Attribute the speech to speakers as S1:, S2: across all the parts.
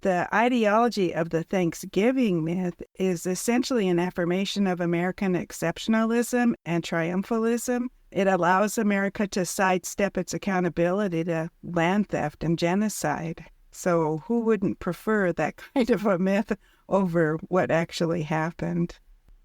S1: The ideology of the Thanksgiving myth is essentially an affirmation of American exceptionalism and triumphalism. It allows America to sidestep its accountability to land theft and genocide. So who wouldn't prefer that kind of a myth over what actually happened?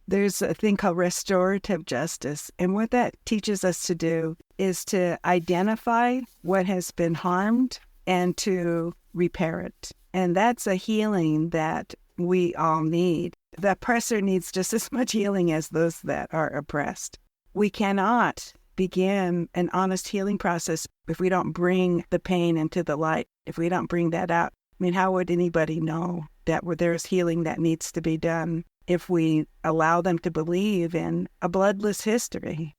S1: There's a thing called restorative justice, and what that teaches us to do is to identify what has been harmed and to repair it. And that's a healing that we all need. The oppressor needs just as much healing as those that are oppressed. We cannot begin an honest healing process if we don't bring the pain into the light, if we don't bring that out. I mean, how would anybody know that there's healing that needs to be done if we allow them to believe in a bloodless history?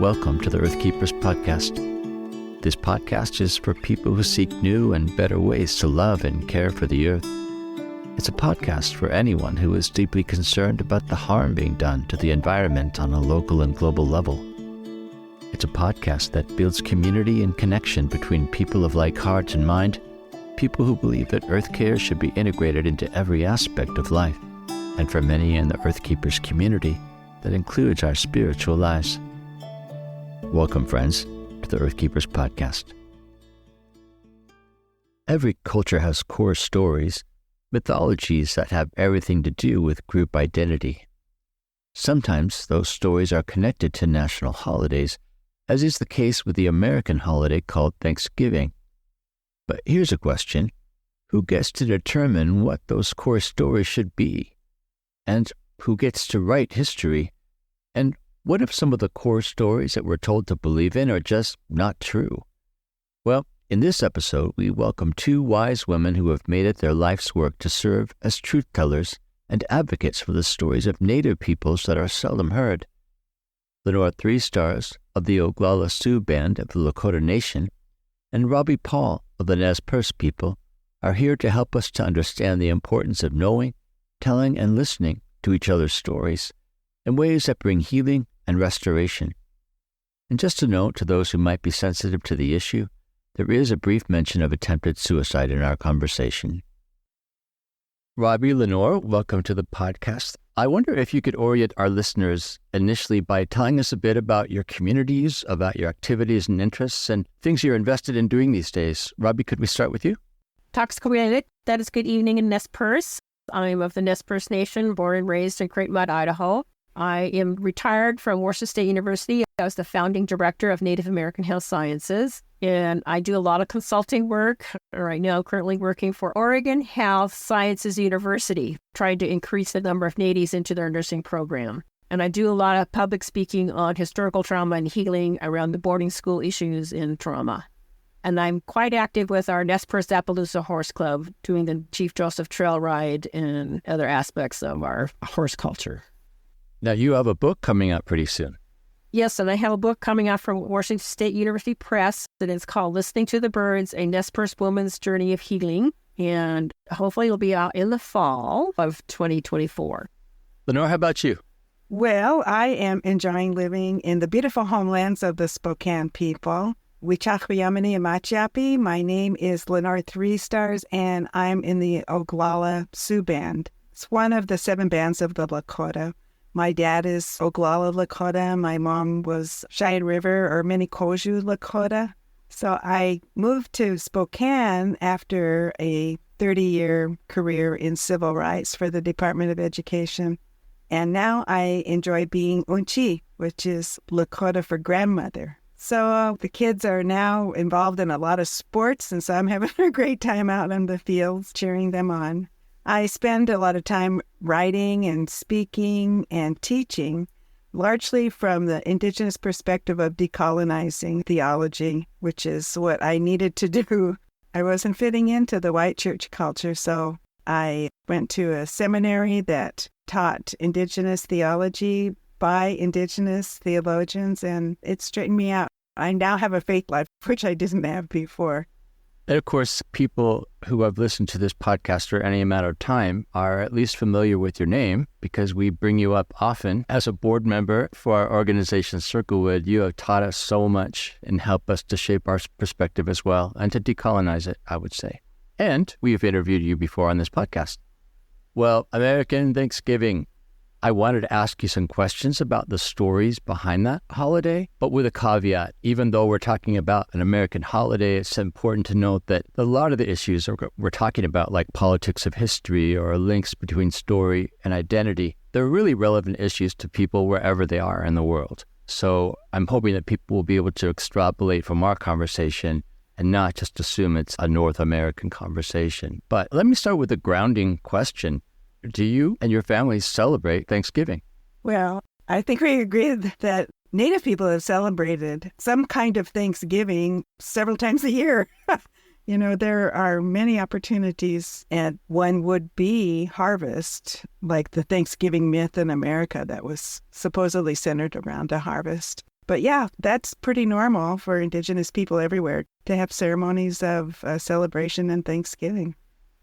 S2: Welcome to the Earth Keepers podcast. This podcast is for people who seek new and better ways to love and care for the earth. It's a podcast for anyone who is deeply concerned about the harm being done to the environment on a local and global level. It's a podcast that builds community and connection between people of like heart and mind, people who believe that earth care should be integrated into every aspect of life, and for many in the Earth Keepers community, that includes our spiritual lives. Welcome, friends, to the Earth Keepers podcast. Every culture has core stories, mythologies that have everything to do with group identity. Sometimes those stories are connected to national holidays, as is the case with the American holiday called Thanksgiving. But here's a question: who gets to determine what those core stories should be? And who gets to write history? And what if some of the core stories that we're told to believe in are just not true? Well, in this episode, we welcome two wise women who have made it their life's work to serve as truth tellers and advocates for the stories of Native peoples that are seldom heard. Lenore Three Stars of the Oglala Sioux Band of the Lakota Nation and Robbie Paul of the Nez Perce People are here to help us to understand the importance of knowing, telling, and listening to each other's stories in ways that bring healing and restoration. And just a note to those who might be sensitive to the issue, there is a brief mention of attempted suicide in our conversation. Robbie, Lenore, welcome to the podcast. I wonder if you could orient our listeners initially by telling us a bit about your communities, about your activities and interests, and things you're invested in doing these days. Robbie, could we start with you?
S3: That is good evening in Nez Perce. I'm of the Nez Perce Nation, born and raised in Great Mud, Idaho. I am retired from Washington State University. I was the founding director of Native American Health Sciences, and I do a lot of consulting work. Right now, currently working for Oregon Health Sciences University, trying to increase the number of natives into their nursing program. And I do a lot of public speaking on historical trauma and healing around the boarding school issues in trauma. And I'm quite active with our Nez Perce Appaloosa Horse Club, doing the Chief Joseph Trail Ride and other aspects of our horse culture.
S2: Now, you have a book coming out pretty soon.
S3: Yes, and I have a book coming out from Washington State University Press, and it's called Listening to the Birds, A Nez Perce Woman's Journey of Healing, and hopefully it'll be out in the fall of 2024.
S2: Lenore, how about you?
S1: Well, I am enjoying living in the beautiful homelands of the Spokane people. Wichachwiyamani and Machiapi. My name is Lenore Three Stars, and I'm in the Oglala Sioux Band. It's one of the 7 bands of the Lakota. My dad is Oglala Lakota. My mom was Cheyenne River or Minikoju Lakota. So I moved to Spokane after a 30-year career in civil rights for the Department of Education. And now I enjoy being Unchi, which is Lakota for grandmother. So the kids are now involved in a lot of sports, and so I'm having a great time out in the fields cheering them on. I spend a lot of time writing and speaking and teaching, largely from the indigenous perspective of decolonizing theology, which is what I needed to do. I wasn't fitting into the white church culture, so I went to a seminary that taught indigenous theology by indigenous theologians, and it straightened me out. I now have a faith life, which I didn't have before.
S2: And of course, people who have listened to this podcast for any amount of time are at least familiar with your name because we bring you up often. As a board member for our organization, Circlewood, you have taught us so much and helped us to shape our perspective as well and to decolonize it, I would say. And we've interviewed you before on this podcast. Well, American Thanksgiving. I wanted to ask you some questions about the stories behind that holiday, but with a caveat. Even though we're talking about an American holiday, it's important to note that a lot of the issues we're talking about, like politics of history or links between story and identity, they're really relevant issues to people wherever they are in the world. So I'm hoping that people will be able to extrapolate from our conversation and not just assume it's a North American conversation. But let me start with a grounding question. Do you and your family celebrate Thanksgiving?
S1: Well, I think we agree that Native people have celebrated some kind of Thanksgiving several times a year. There are many opportunities, and one would be harvest, like the Thanksgiving myth in America that was supposedly centered around a harvest. But yeah, that's pretty normal for Indigenous people everywhere to have ceremonies of celebration and Thanksgiving.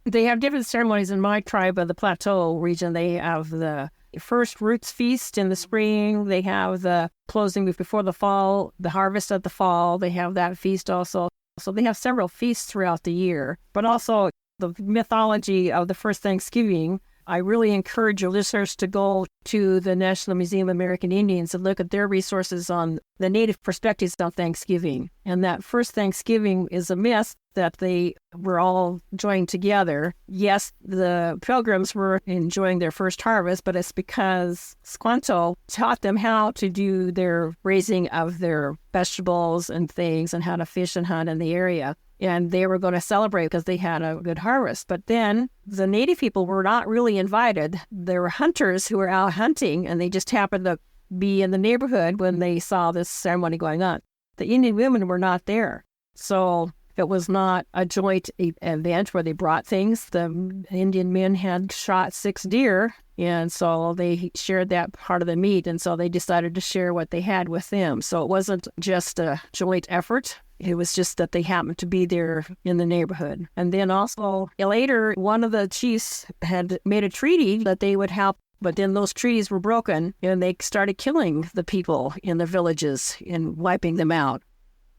S3: They have different ceremonies in my tribe of the Plateau region. They have the first roots feast in the spring. They have the closing before the fall, the harvest of the fall. They have that feast also. So they have several feasts throughout the year. But also the mythology of the first Thanksgiving, I really encourage your listeners to go to the National Museum of American Indians and look at their resources on the Native perspectives on Thanksgiving. And that first Thanksgiving is a myth that they were all joined together. Yes, the Pilgrims were enjoying their first harvest, but it's because Squanto taught them how to do their raising of their vegetables and things and how to fish and hunt in the area. And they were going to celebrate because they had a good harvest. But then the Native people were not really invited. There were hunters who were out hunting, and they just happened to be in the neighborhood when they saw this ceremony going on. The Indian women were not there. So it was not a joint event where they brought things. The Indian men had shot 6 deer, and so they shared that part of the meat, and so they decided to share what they had with them. So it wasn't just a joint effort. It was just that they happened to be there in the neighborhood. And then also later, one of the chiefs had made a treaty that they would help, but then those treaties were broken, and they started killing the people in the villages and wiping them out.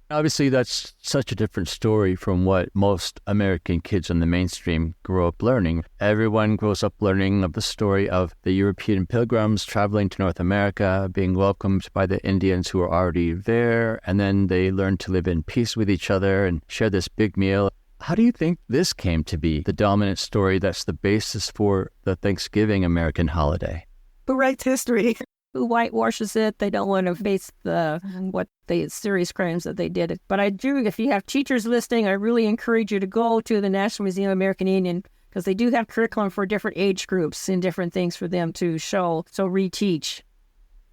S2: Obviously, that's such a different story from what most American kids in the mainstream grow up learning. Everyone grows up learning of the story of the European pilgrims traveling to North America, being welcomed by the Indians who are already there, and then they learn to live in peace with each other and share this big meal. How do you think this came to be the dominant story that's the basis for the Thanksgiving American holiday?
S1: Who writes history?
S3: Who whitewashes it? They don't want to face the serious crimes that they did. But I do, if you have teachers listening, I really encourage you to go to the National Museum of American Indian because they do have curriculum for different age groups and different things for them to show, so reteach.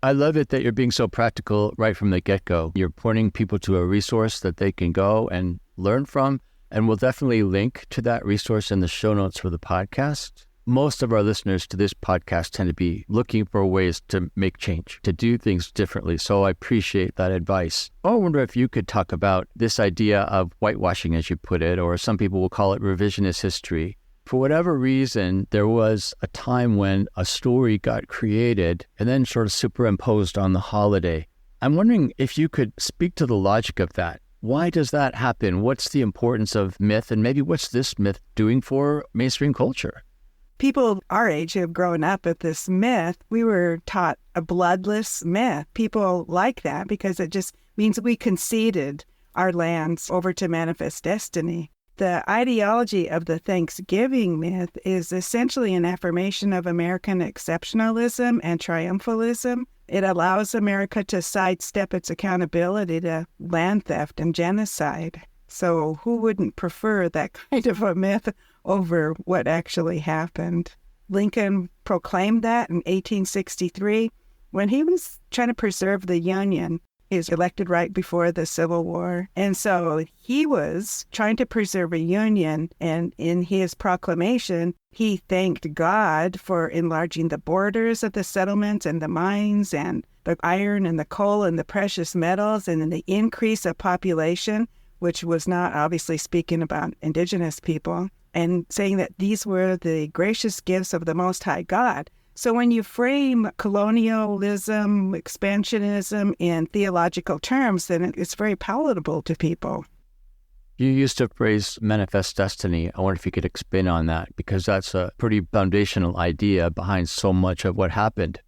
S2: I love it that you're being so practical right from the get-go. You're pointing people to a resource that they can go and learn from, and we'll definitely link to that resource in the show notes for the podcast. Most of our listeners to this podcast tend to be looking for ways to make change, to do things differently. So I appreciate that advice. I wonder if you could talk about this idea of whitewashing, as you put it, or some people will call it revisionist history. For whatever reason, there was a time when a story got created and then sort of superimposed on the holiday. I'm wondering if you could speak to the logic of that. Why does that happen? What's the importance of myth? And maybe what's this myth doing for mainstream culture?
S1: People our age who have grown up with this myth, we were taught a bloodless myth. People like that because it just means we conceded our lands over to manifest destiny. The ideology of the Thanksgiving myth is essentially an affirmation of American exceptionalism and triumphalism. It allows America to sidestep its accountability to land theft and genocide. So who wouldn't prefer that kind of a myth over what actually happened? Lincoln proclaimed that in 1863 when he was trying to preserve the Union. He was elected right before the Civil War. And so he was trying to preserve a union. And in his proclamation, he thanked God for enlarging the borders of the settlements and the mines and the iron and the coal and the precious metals and the increase of population which was not obviously speaking about indigenous people, and saying that these were the gracious gifts of the Most High God. So when you frame colonialism, expansionism in theological terms, then it's very palatable to people.
S2: You used the phrase manifest destiny. I wonder if you could expand on that, because that's a pretty foundational idea behind so much of what happened.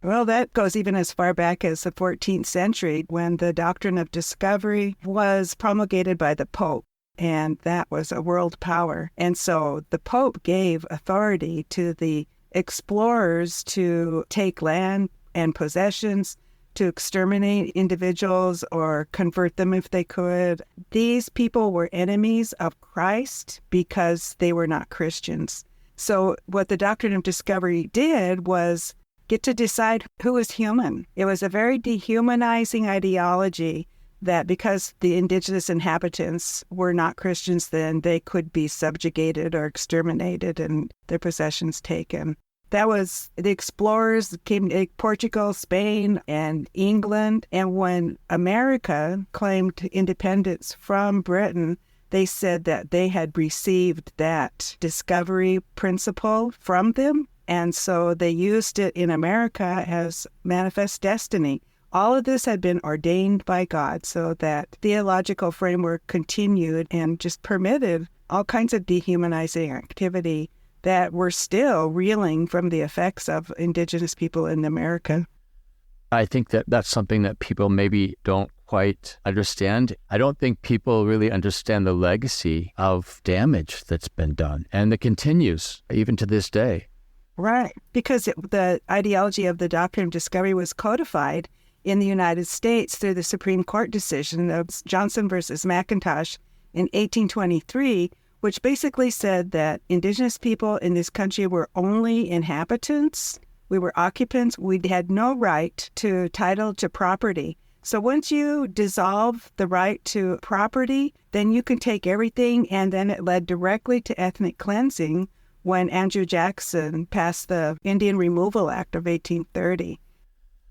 S1: Well, that goes even as far back as the 14th century, when the doctrine of discovery was promulgated by the Pope, and that was a world power. And so the Pope gave authority to the explorers to take land and possessions, to exterminate individuals or convert them if they could. These people were enemies of Christ because they were not Christians. So what the doctrine of discovery did was get to decide who is human. It was a very dehumanizing ideology that because the indigenous inhabitants were not Christians, then they could be subjugated or exterminated and their possessions taken. That was the explorers came to Portugal, Spain, and England. And when America claimed independence from Britain, they said that they had received that discovery principle from them. And so they used it in America as manifest destiny. All of this had been ordained by God, so that theological framework continued and just permitted all kinds of dehumanizing activity that we're still reeling from the effects of indigenous people in America.
S2: I think that that's something that people maybe don't quite understand. I don't think people really understand the legacy of damage that's been done and that continues even to this day.
S1: Right, because the ideology of the doctrine of discovery was codified in the United States through the Supreme Court decision of Johnson versus McIntosh in 1823, which basically said that indigenous people in this country were only inhabitants. We were occupants. We had no right to title to property. So once you dissolve the right to property, then you can take everything, and then it led directly to ethnic cleansing when Andrew Jackson passed the Indian Removal Act of 1830.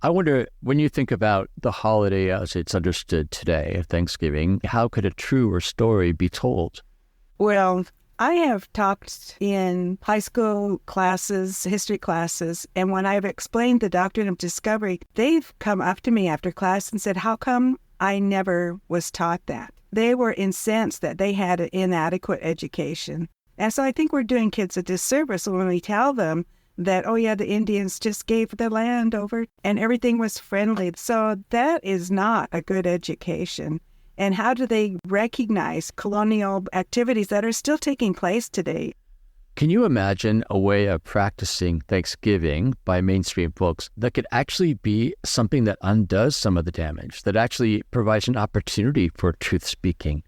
S2: I wonder, when you think about the holiday as it's understood today of Thanksgiving, how could a truer story be told?
S1: Well, I have talked in high school classes, history classes, and when I've explained the doctrine of discovery, they've come up to me after class and said, how come I never was taught that? They were incensed that they had an inadequate education. And so I think we're doing kids a disservice when we tell them that, oh yeah, the Indians just gave the land over and everything was friendly. So that is not a good education. And how do they recognize colonial activities that are still taking place today?
S2: Can you imagine a way of practicing Thanksgiving by mainstream folks that could actually be something that undoes some of the damage, that actually provides an opportunity for truth speaking?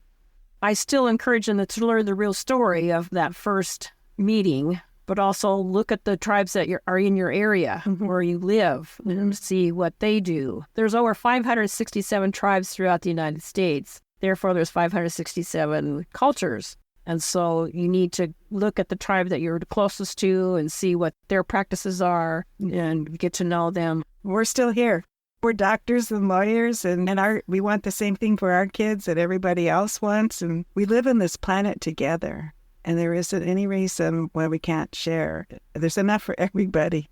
S3: I still encourage them to learn the real story of that first meeting, but also look at the tribes that are in your area where you live and see what they do. There's over 567 tribes throughout the United States. Therefore, there's 567 cultures. And so you need to look at the tribe that you're closest to and see what their practices are and get to know them.
S1: We're still here. We're doctors and lawyers, and we want the same thing for our kids that everybody else wants. And we live on this planet together. And there isn't any reason why we can't share. There's enough for everybody.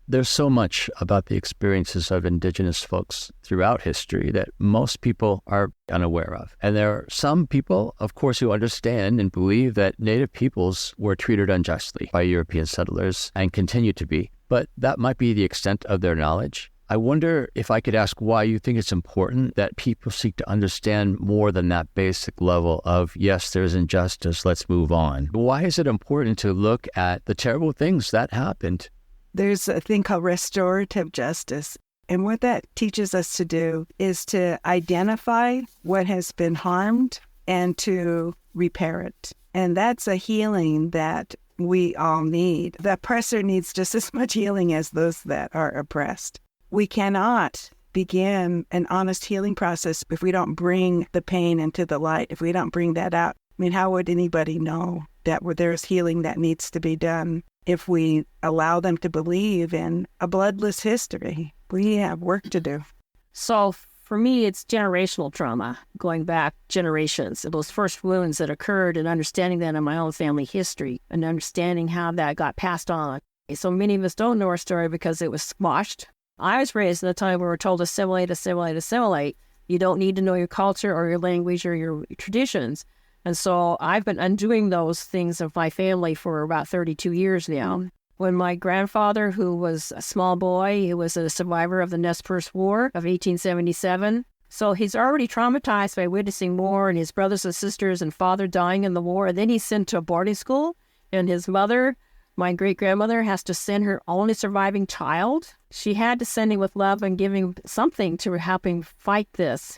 S2: There's so much about the experiences of indigenous folks throughout history that most people are unaware of. And there are some people, of course, who understand and believe that Native peoples were treated unjustly by European settlers and continue to be. But that might be the extent of their knowledge. I wonder if I could ask why you think it's important that people seek to understand more than that basic level of, yes, there's injustice, let's move on. Why is it important to look at the terrible things that happened?
S1: There's a thing called restorative justice. And what that teaches us to do is to identify what has been harmed and to repair it. And that's a healing that we all need. The oppressor needs just as much healing as those that are oppressed. We cannot begin an honest healing process if we don't bring the pain into the light, if we don't bring that out. I mean, how would anybody know that there's healing that needs to be done if we allow them to believe in a bloodless history? We have work to do.
S3: So For me, it's generational trauma, going back generations, those first wounds that occurred and understanding that in my own family history and understanding how that got passed on. So many of us don't know our story because it was squashed. I was raised in a time where we were told assimilate, assimilate, assimilate. You don't need to know your culture or your language or your traditions. And so I've been undoing those things of my family for about 32 years now. When my grandfather, who was a small boy, he was a survivor of the Nez Perce War of 1877. So he's already traumatized by witnessing war and his brothers and sisters and father dying in the war. And then he's sent to a boarding school. And his mother, my great-grandmother, has to send her only surviving child. She had to send him with love and give him something to help him fight this.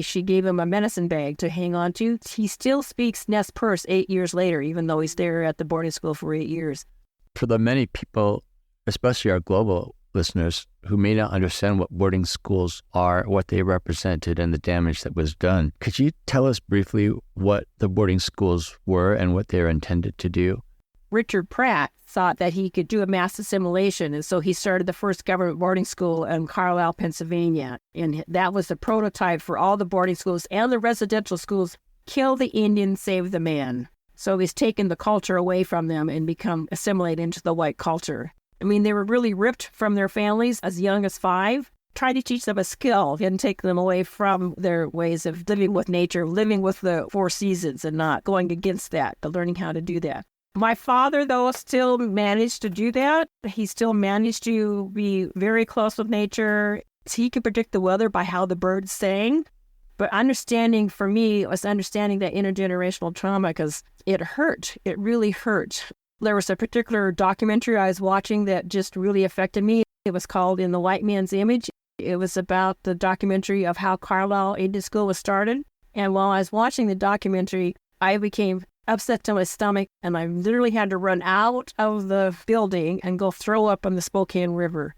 S3: She gave him a medicine bag to hang on to. He still speaks Nez Perce 8 years later, even though he's there at the boarding school for 8 years.
S2: For the many people, especially our global listeners, who may not understand what boarding schools are, what they represented, and the damage that was done, could you tell us briefly what the boarding schools were and what they were intended to do?
S3: Richard Pratt thought that he could do a mass assimilation, and so he started the first government boarding school in Carlisle, Pennsylvania. And that was the prototype for all the boarding schools and the residential schools. Kill the Indian, save the man. So he's taken the culture away from them and become assimilated into the white culture. I mean, they were really ripped from their families as young as 5. Try to teach them a skill and take them away from their ways of living with nature, living with the 4 seasons and not going against that, but learning how to do that. My father, though, still managed to do that. He still managed to be very close with nature. He could predict the weather by how the birds sang. But understanding, for me, was understanding that intergenerational trauma because it hurt. It really hurt. There was a particular documentary I was watching that just really affected me. It was called In the White Man's Image. It was about the documentary of how Carlisle Indian School was started. And while I was watching the documentary, I became upset to my stomach, and I literally had to run out of the building and go throw up on the Spokane River.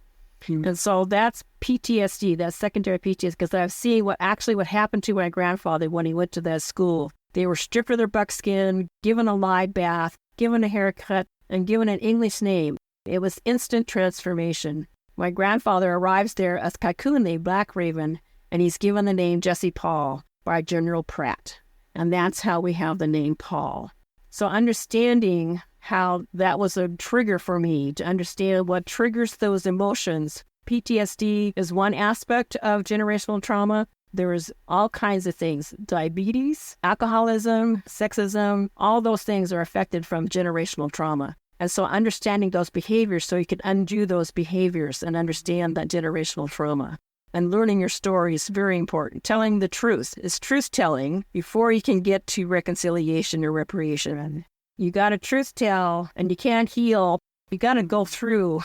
S3: And so that's PTSD, that's secondary PTSD, because I've seen what happened to my grandfather when he went to that school. They were stripped of their buckskin, given a lye bath, given a haircut, and given an English name. It was instant transformation. My grandfather arrives there as Kakune, Black Raven, and he's given the name Jesse Paul by General Pratt. And that's how we have the name Paul. So understanding how that was a trigger for me to understand what triggers those emotions. PTSD is one aspect of generational trauma. There is all kinds of things. Diabetes, alcoholism, sexism, all those things are affected from generational trauma. And so understanding those behaviors so you can undo those behaviors and understand that generational trauma. And learning your story is very important. Telling the truth is truth-telling before you can get to reconciliation or reparation. You got to truth tell, and you can't heal. You got to go through.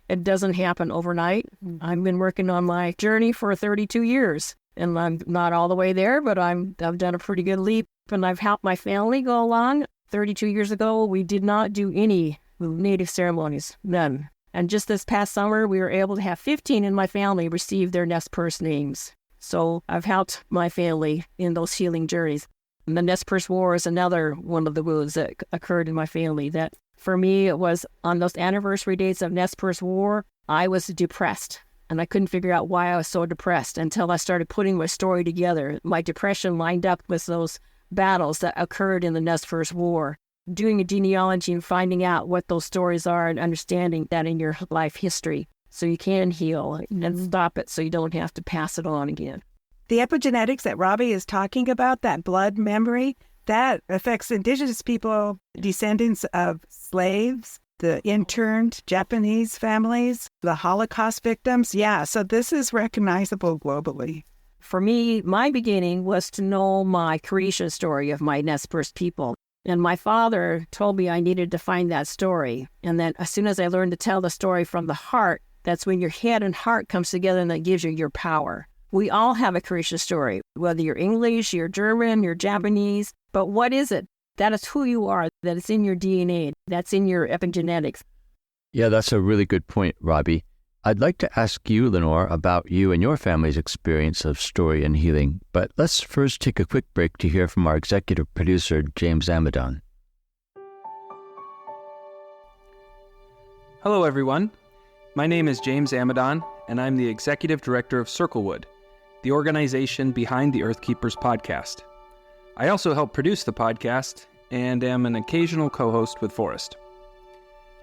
S3: It doesn't happen overnight. I've been working on my journey for 32 years, and I'm not all the way there, but I've done a pretty good leap, and I've helped my family go along. 32 years ago, we did not do any Native ceremonies, none. And just this past summer, we were able to have 15 in my family receive their Nez Perce names. So I've helped my family in those healing journeys. And the Nez Perce War is another one of the wounds that occurred in my family. That for me, it was on those anniversary dates of Nez Perce War, I was depressed. And I couldn't figure out why I was so depressed until I started putting my story together. My depression lined up with those battles that occurred in the Nez Perce War. Doing a genealogy and finding out what those stories are and understanding that in your life history so you can heal and stop it so you don't have to pass it on again.
S1: The epigenetics that Robbie is talking about, that blood memory, that affects Indigenous people, descendants of slaves, the interned Japanese families, the Holocaust victims. Yeah, so this is recognizable globally.
S3: For me, my beginning was to know my creation story of my Nez Perce people. And my father told me I needed to find that story. And then as soon as I learned to tell the story from the heart, that's when your head and heart comes together and that gives you your power. We all have a creation story, whether you're English, you're German, you're Japanese. But what is it? That is who you are. That is in your DNA. That's in your epigenetics.
S2: Yeah, that's a really good point, Robbie. I'd like to ask you, Lenore, about you and your family's experience of story and healing. But let's first take a quick break to hear from our executive producer, James Amadon.
S4: Hello, everyone. My name is James Amadon, and I'm the Executive Director of Circlewood, the organization behind the Earth Keepers podcast. I also help produce the podcast and am an occasional co-host with Forrest.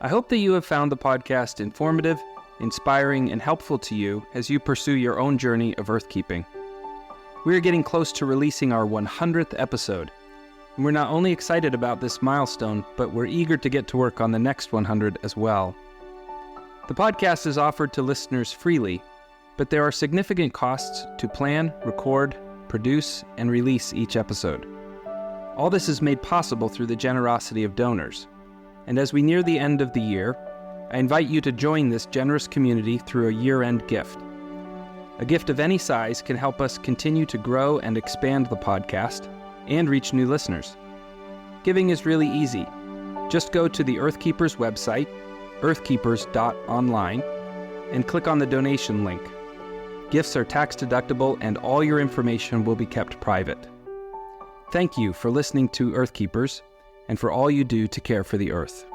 S4: I hope that you have found the podcast informative, inspiring, and helpful to you as you pursue your own journey of earthkeeping. We are getting close to releasing our 100th episode, and we're not only excited about this milestone, but we're eager to get to work on the next 100 as well. The podcast is offered to listeners freely, but there are significant costs to plan, record, produce, and release each episode. All this is made possible through the generosity of donors. And as we near the end of the year, I invite you to join this generous community through a year-end gift. A gift of any size can help us continue to grow and expand the podcast and reach new listeners. Giving is really easy. Just go to the Earth Keepers website, earthkeepers.online, and click on the donation link. Gifts are tax deductible and all your information will be kept private. Thank you for listening to Earth Keepers and for all you do to care for the earth.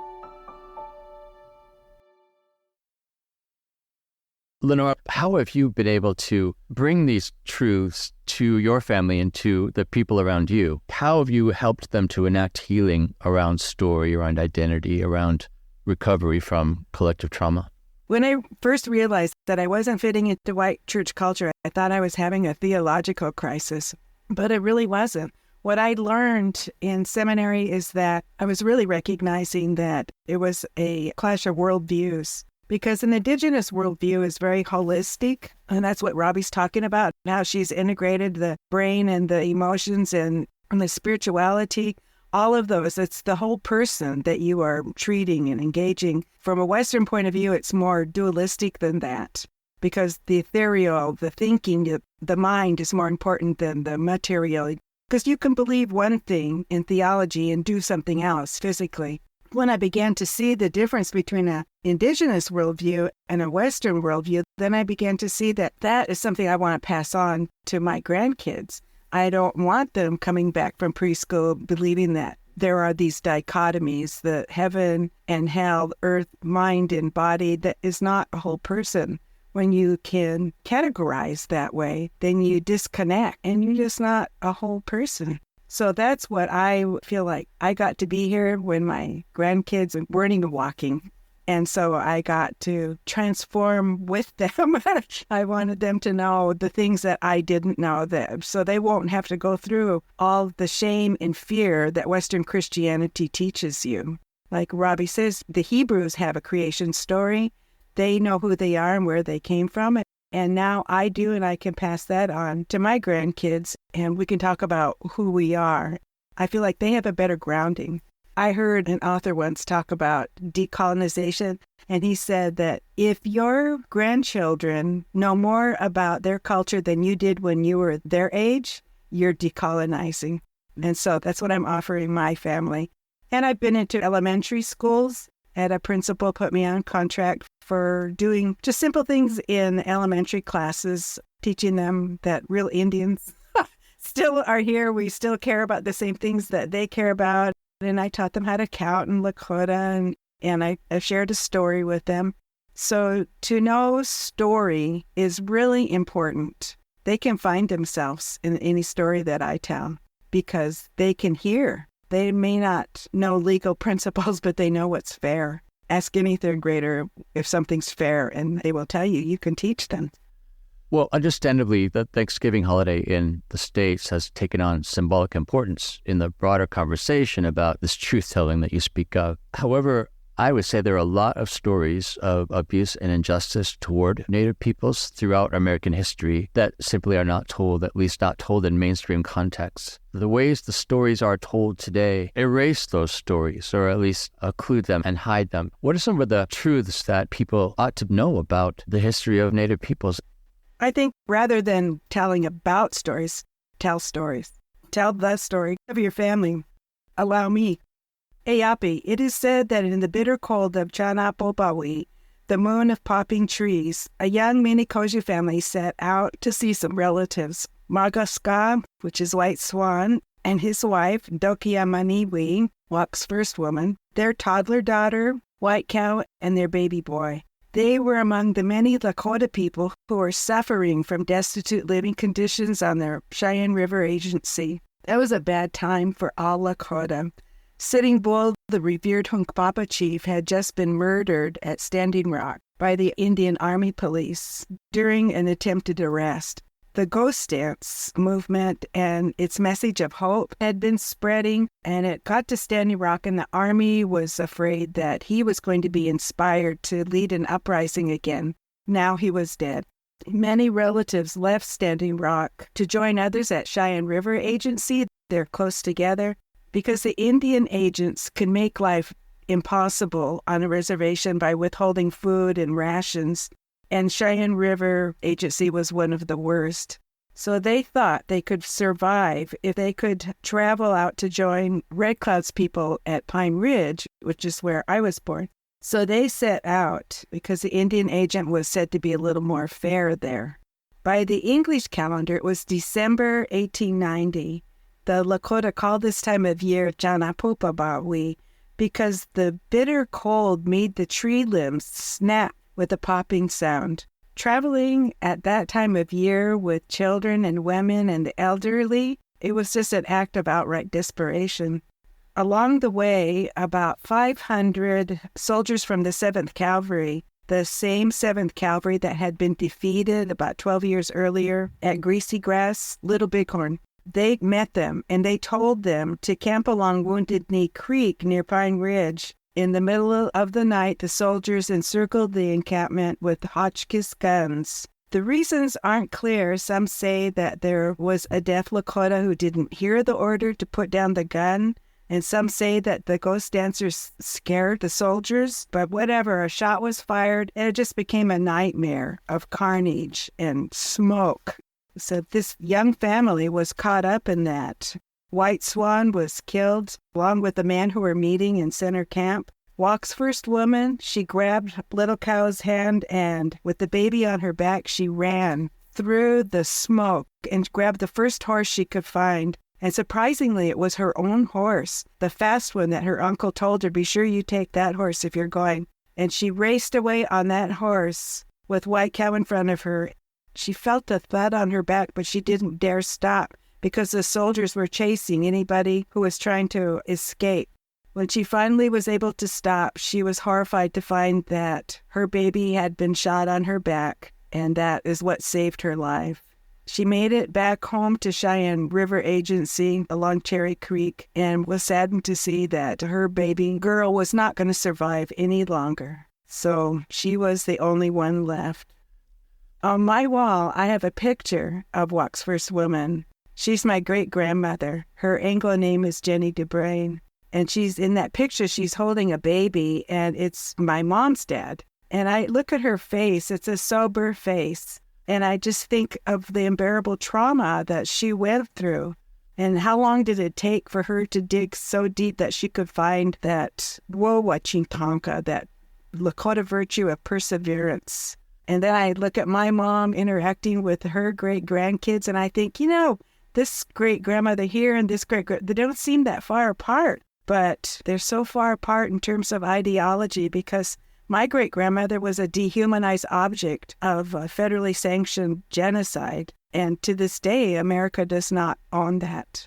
S2: Lenore, how have you been able to bring these truths to your family and to the people around you? How have you helped them to enact healing around story, around identity, around recovery from collective trauma?
S1: When I first realized that I wasn't fitting into white church culture, I thought I was having a theological crisis, but it really wasn't. What I learned in seminary is that I was really recognizing that it was a clash of worldviews. Because an indigenous worldview is very holistic, and that's what Robbie's talking about, how she's integrated the brain and the emotions and the spirituality, all of those. It's the whole person that you are treating and engaging. From a Western point of view, it's more dualistic than that, because the ethereal, the thinking, the mind is more important than the material. Because you can believe one thing in theology and do something else physically. When I began to see the difference between an indigenous worldview and a Western worldview, then I began to see that that is something I want to pass on to my grandkids. I don't want them coming back from preschool believing that there are these dichotomies, the heaven and hell, earth, mind, and body, that is not a whole person. When you can categorize that way, then you disconnect and you're just not a whole person. So that's what I feel like. I got to be here when my grandkids weren't even walking. And so I got to transform with them. I wanted them to know the things that I didn't know, so they won't have to go through all the shame and fear that Western Christianity teaches you. Like Robbie says, the Hebrews have a creation story. They know who they are and where they came from. And now I do, and I can pass that on to my grandkids, and we can talk about who we are. I feel like they have a better grounding. I heard an author once talk about decolonization, and he said that if your grandchildren know more about their culture than you did when you were their age, you're decolonizing. And so that's what I'm offering my family. And I've been into elementary schools. Had a principal put me on contract for doing just simple things in elementary classes, teaching them that real Indians still are here. We still care about the same things that they care about. And I taught them how to count in Lakota, and I shared a story with them. So to know story is really important. They can find themselves in any story that I tell because they can hear. They may not know legal principles, but they know what's fair. Ask any third grader if something's fair, and they will tell you. You can teach them.
S2: Well, understandably, the Thanksgiving holiday in the States has taken on symbolic importance in the broader conversation about this truth-telling that you speak of. However, I would say there are a lot of stories of abuse and injustice toward Native peoples throughout American history that simply are not told, at least not told in mainstream contexts. The ways the stories are told today erase those stories, or at least occlude them and hide them. What are some of the truths that people ought to know about the history of Native peoples?
S1: I think rather than telling about stories, tell stories. Tell the story of your family. Allow me. Eyapi, it is said that in the bitter cold of Chanapopawi, the moon of popping trees, a young Minikoju family set out to see some relatives. Magaska, which is White Swan, and his wife, Dokiamaniwi, Wak's first woman, their toddler daughter, White Cow, and their baby boy. They were among the many Lakota people who were suffering from destitute living conditions on their Cheyenne River Agency. That was a bad time for all Lakota. Sitting Bull, the revered Hunkpapa chief, had just been murdered at Standing Rock by the Indian Army Police during an attempted arrest. The Ghost Dance movement and its message of hope had been spreading, and it got to Standing Rock, and the Army was afraid that he was going to be inspired to lead an uprising again. Now he was dead. Many relatives left Standing Rock to join others at Cheyenne River Agency. They're close together because the Indian agents can make life impossible on a reservation by withholding food and rations. And Cheyenne River Agency was one of the worst. So they thought they could survive if they could travel out to join Red Cloud's people at Pine Ridge, which is where I was born. So they set out because the Indian agent was said to be a little more fair there. By the English calendar, it was December 1890. The Lakota called this time of year Janapupabawi because the bitter cold made the tree limbs snap with a popping sound. Traveling at that time of year with children and women and the elderly, it was just an act of outright desperation. Along the way, about 500 soldiers from the 7th Cavalry, the same 7th Cavalry that had been defeated about 12 years earlier at Greasy Grass, Little Bighorn, they met them and they told them to camp along Wounded Knee Creek near Pine Ridge. In the middle of the night, the soldiers encircled the encampment with Hotchkiss guns. The reasons aren't clear. Some say that there was a deaf Lakota who didn't hear the order to put down the gun, and some say that the ghost dancers scared the soldiers. But whatever, a shot was fired, and it just became a nightmare of carnage and smoke. So this young family was caught up in that. White Swan was killed, along with the man who were meeting in center camp. Walk's first woman, she grabbed Little Cow's hand, and with the baby on her back, she ran through the smoke and grabbed the first horse she could find. And surprisingly, it was her own horse, the fast one that her uncle told her, be sure you take that horse if you're going. And she raced away on that horse with White Cow in front of her. She felt a thud on her back, but she didn't dare stop, because the soldiers were chasing anybody who was trying to escape. When she finally was able to stop, she was horrified to find that her baby had been shot on her back, and that is what saved her life. She made it back home to Cheyenne River Agency along Cherry Creek and was saddened to see that her baby girl was not going to survive any longer. So she was the only one left. On my wall, I have a picture of Walk's first woman. She's my great-grandmother. Her Anglo name is Jenny DeBrain. And she's in that picture, she's holding a baby, and it's my mom's dad. And I look at her face, it's a sober face. And I just think of the unbearable trauma that she went through. And how long did it take for her to dig so deep that she could find that Wowachintonka, that Lakota virtue of perseverance. And then I look at my mom interacting with her great-grandkids, and I think, this great-grandmother here and this they don't seem that far apart, but they're so far apart in terms of ideology because my great-grandmother was a dehumanized object of a federally sanctioned genocide, and to this day, America does not own that.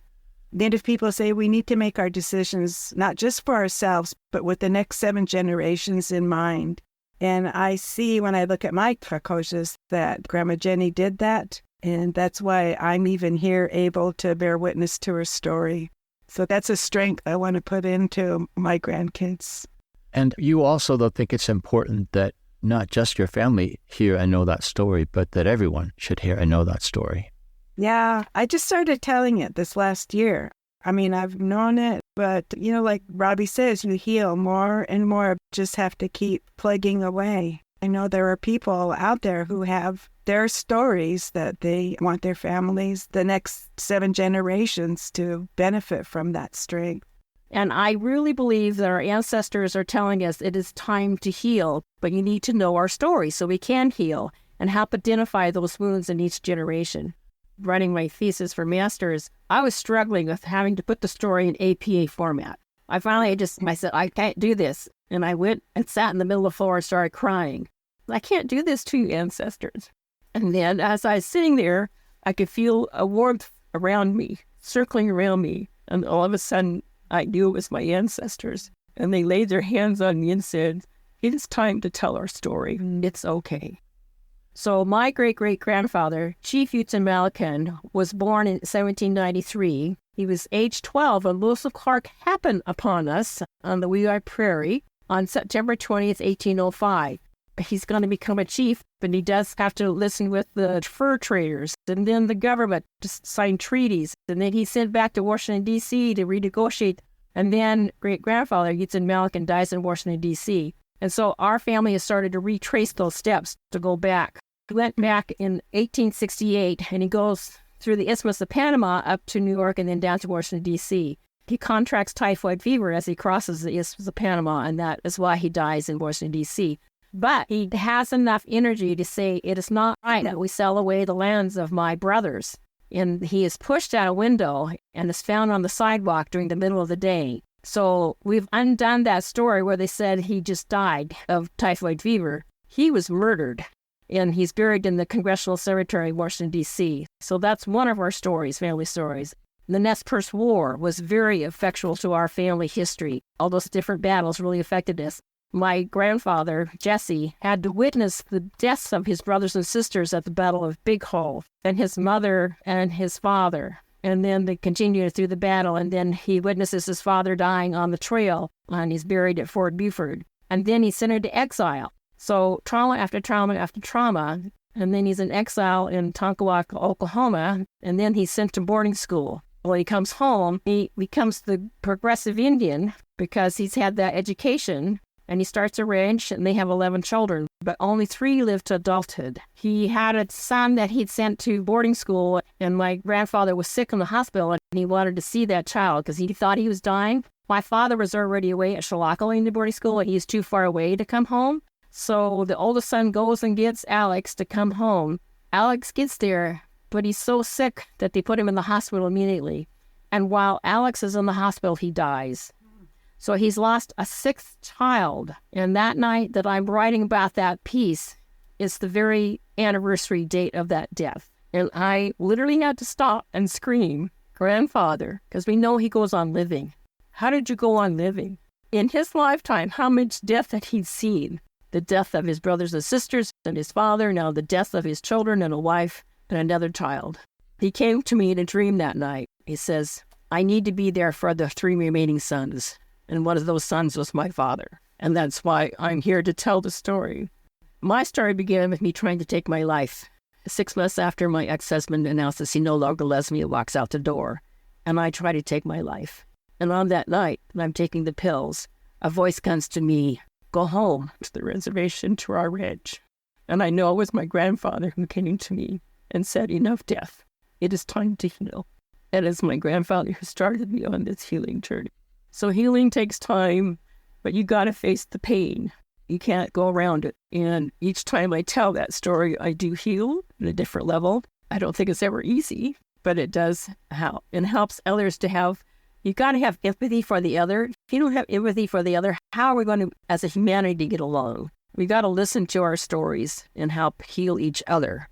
S1: Native people say we need to make our decisions not just for ourselves, but with the next 7 generations in mind. And I see when I look at my Trakoshes that Grandma Jenny did that, and that's why I'm even here able to bear witness to her story. So that's a strength I want to put into my grandkids.
S2: And you also, though, think it's important that not just your family hear and know that story, but that everyone should hear and know that story.
S1: Yeah, I just started telling it this last year. I mean, I've known it, but, like Robbie says, you heal more and more, just have to keep plugging away. I know there are people out there who have their stories that they want their families, the next 7 generations, to benefit from that strength.
S3: And I really believe that our ancestors are telling us it is time to heal, but you need to know our story so we can heal and help identify those wounds in each generation. Running my thesis for master's, I was struggling with having to put the story in APA format. I finally I said, I can't do this. And I went and sat in the middle of the floor and started crying. I can't do this to you, ancestors. And then as I was sitting there, I could feel a warmth around me, circling around me. And all of a sudden, I knew it was my ancestors. And they laid their hands on me and said, it is time to tell our story. It's okay. So my great-great-grandfather, Chief Utes Malacan, was born in 1793. He was age 12 when Lewis of Clark happened upon us on the Wee Prairie on September 20th, 1805. He's going to become a chief, but he does have to listen with the fur traders and then the government to sign treaties. And then he's sent back to Washington, D.C. to renegotiate. And then great-grandfather, Utes Malacan, dies in Washington, D.C. And so our family has started to retrace those steps to go back. He went back in 1868, and he goes through the Isthmus of Panama up to New York and then down to Washington, D.C. He contracts typhoid fever as he crosses the Isthmus of Panama, and that is why he dies in Washington, D.C. But he has enough energy to say, it is not right that we sell away the lands of my brothers. And he is pushed out a window and is found on the sidewalk during the middle of the day. So we've undone that story where they said he just died of typhoid fever. He was murdered, and he's buried in the Congressional Cemetery in Washington, D.C. So that's one of our stories, family stories. The Nez Perce War was very effectual to our family history. All those different battles really affected us. My grandfather, Jesse, had to witness the deaths of his brothers and sisters at the Battle of Big Hole, and his mother and his father. And then they continued through the battle, and then he witnesses his father dying on the trail, and he's buried at Fort Buford. And then he's sent into exile. So trauma after trauma after trauma, and then he's in exile in Tonkawa, Oklahoma, and then he's sent to boarding school. When he comes home, he becomes the progressive Indian because he's had that education. And he starts a ranch, and they have 11 children, but only 3 live to adulthood. He had a son that he'd sent to boarding school, and my grandfather was sick in the hospital, and he wanted to see that child because he thought he was dying. My father was already away at Shalaka in the boarding school, and he's too far away to come home. So the oldest son goes and gets Alex to come home. Alex gets there, but he's so sick that they put him in the hospital immediately. And while Alex is in the hospital, he dies. So he's lost a 6th child. And that night that I'm writing about that piece is the very anniversary date of that death. And I literally had to stop and scream, grandfather, because we know he goes on living. How did you go on living? In his lifetime, how much death had he seen? The death of his brothers and sisters and his father, now the death of his children and a wife and another child. He came to me in a dream that night. He says, I need to be there for the 3 remaining sons. And one of those sons was my father. And that's why I'm here to tell the story. My story began with me trying to take my life. 6 months after my ex-husband announces he no longer loves me and walks out the door. And I try to take my life. And on that night, when I'm taking the pills, a voice comes to me, go home to the reservation, to our ranch. And I know it was my grandfather who came to me and said, enough death. It is time to heal. And it's my grandfather who started me on this healing journey. So healing takes time, but you got to face the pain. You can't go around it. And each time I tell that story, I do heal at a different level. I don't think it's ever easy, but it does help. And helps others to have, you got to have empathy for the other. If you don't have empathy for the other, how are we going to, as a humanity, get along? We got to listen to our stories and help heal each other.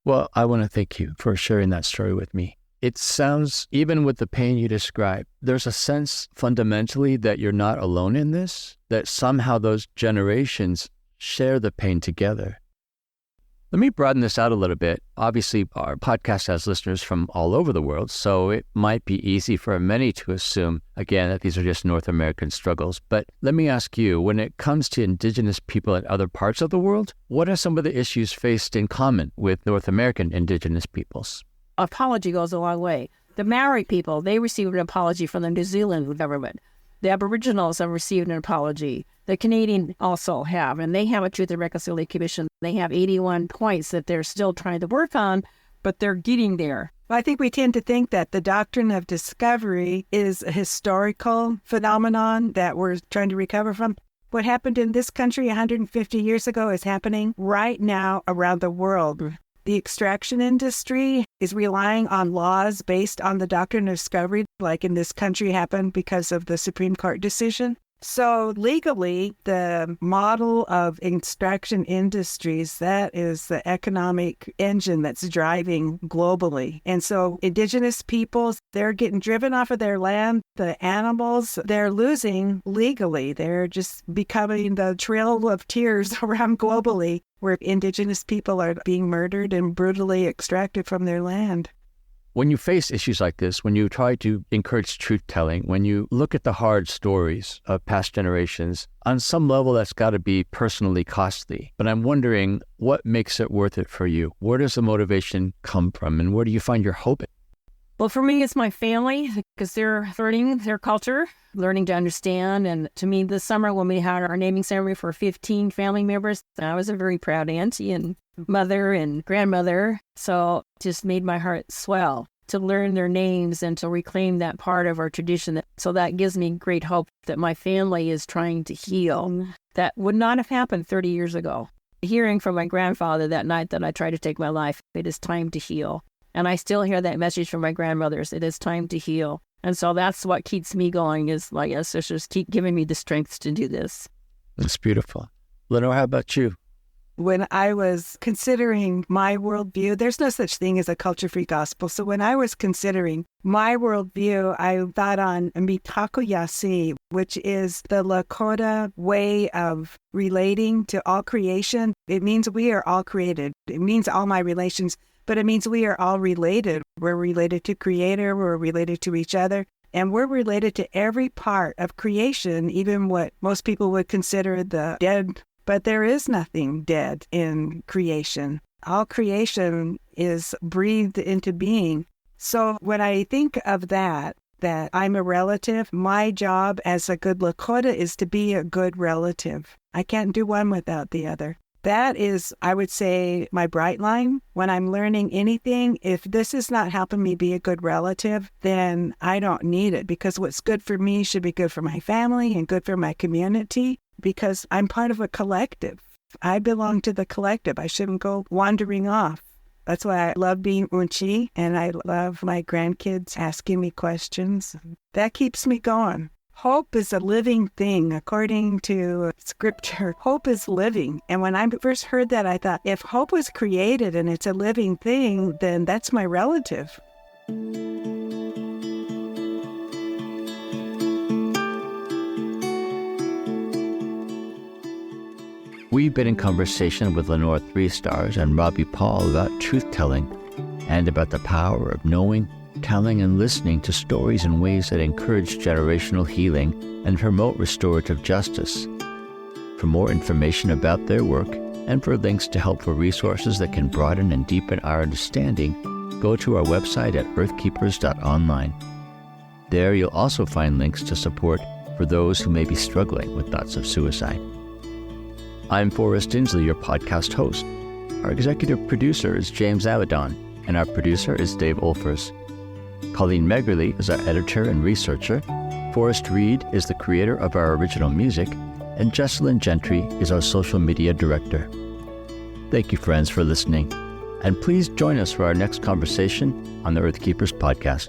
S2: Well, I want to thank you for sharing that story with me. It sounds, even with the pain you describe, there's a sense fundamentally that you're not alone in this, that somehow those generations share the pain together. Let me broaden this out a little bit. Obviously, our podcast has listeners from all over the world, so it might be easy for many to assume, again, that these are just North American struggles. But let me ask you, when it comes to Indigenous people in other parts of the world, what are some of the issues faced in common with North American Indigenous peoples?
S3: Apology goes a long way. The Maori people, they received an apology from the New Zealand government. The Aboriginals have received an apology. The Canadian also have, and they have a Truth and Reconciliation Commission. They have 81 points that they're still trying to work on, but they're getting there.
S1: Well, I think we tend to think that the doctrine of discovery is a historical phenomenon that we're trying to recover from. What happened in this country 150 years ago is happening right now around the world. The extraction industry is relying on laws based on the doctrine of discovery, like in this country happened because of the Supreme Court decision. So legally, the model of extraction industries, that is the economic engine that's driving globally. And so indigenous peoples, they're getting driven off of their land. The animals, they're losing legally. They're just becoming the trail of tears around globally, where indigenous people are being murdered and brutally extracted from their land.
S2: When you face issues like this, when you try to encourage truth-telling, when you look at the hard stories of past generations, on some level that's got to be personally costly. But I'm wondering, what makes it worth it for you? Where does the motivation come from, and where do you find your hope?
S3: Well, for me, it's my family, because they're learning their culture, learning to understand. And to me, this summer when we had our naming ceremony for 15 family members, I was a very proud auntie and mother and grandmother. So it just made my heart swell to learn their names and to reclaim that part of our tradition. So that gives me great hope that my family is trying to heal. That would not have happened 30 years ago. Hearing from my grandfather that night that I tried to take my life, it is time to heal. And I still hear that message from my grandmothers. It is time to heal. And so that's what keeps me going, is my ancestors keep giving me the strength to do this.
S2: That's beautiful. Lenore, how about you?
S1: When I was considering my worldview, there's no such thing as a culture-free gospel. So when I was considering my worldview, I thought on mythologies, which is the Lakota way of relating to all creation. It means we are all created. It means all my relations. But it means we are all related. We're related to Creator, we're related to each other, and we're related to every part of creation, even what most people would consider the dead. But there is nothing dead in creation. All creation is breathed into being. So when I think of that I'm a relative, my job as a good Lakota is to be a good relative. I can't do one without the other. That is, I would say, my bright line. When I'm learning anything, if this is not helping me be a good relative, then I don't need it, because what's good for me should be good for my family and good for my community, because I'm part of a collective. I belong to the collective. I shouldn't go wandering off. That's why I love being Unchi, and I love my grandkids asking me questions. That keeps me going. Hope is a living thing. According to scripture, hope is living. And when I first heard that, I thought, if hope was created and it's a living thing, then that's my relative.
S2: We've been in conversation with Lenore Three Stars and Robbie Paul about truth-telling and about the power of knowing, telling, and listening to stories in ways that encourage generational healing and promote restorative justice. For more information about their work and for links to helpful resources that can broaden and deepen our understanding, go to our website at earthkeepers.online. There you'll also find links to support for those who may be struggling with thoughts of suicide. I'm Forrest Inslee, your podcast host. Our executive producer is James Avedon, and our producer is Dave Olfers. Colleen Megerly is our editor and researcher. Forrest Reed is the creator of our original music, and Jesselyn Gentry is our social media director. Thank you, friends, for listening, and please join us for our next conversation on the Earth Keepers podcast.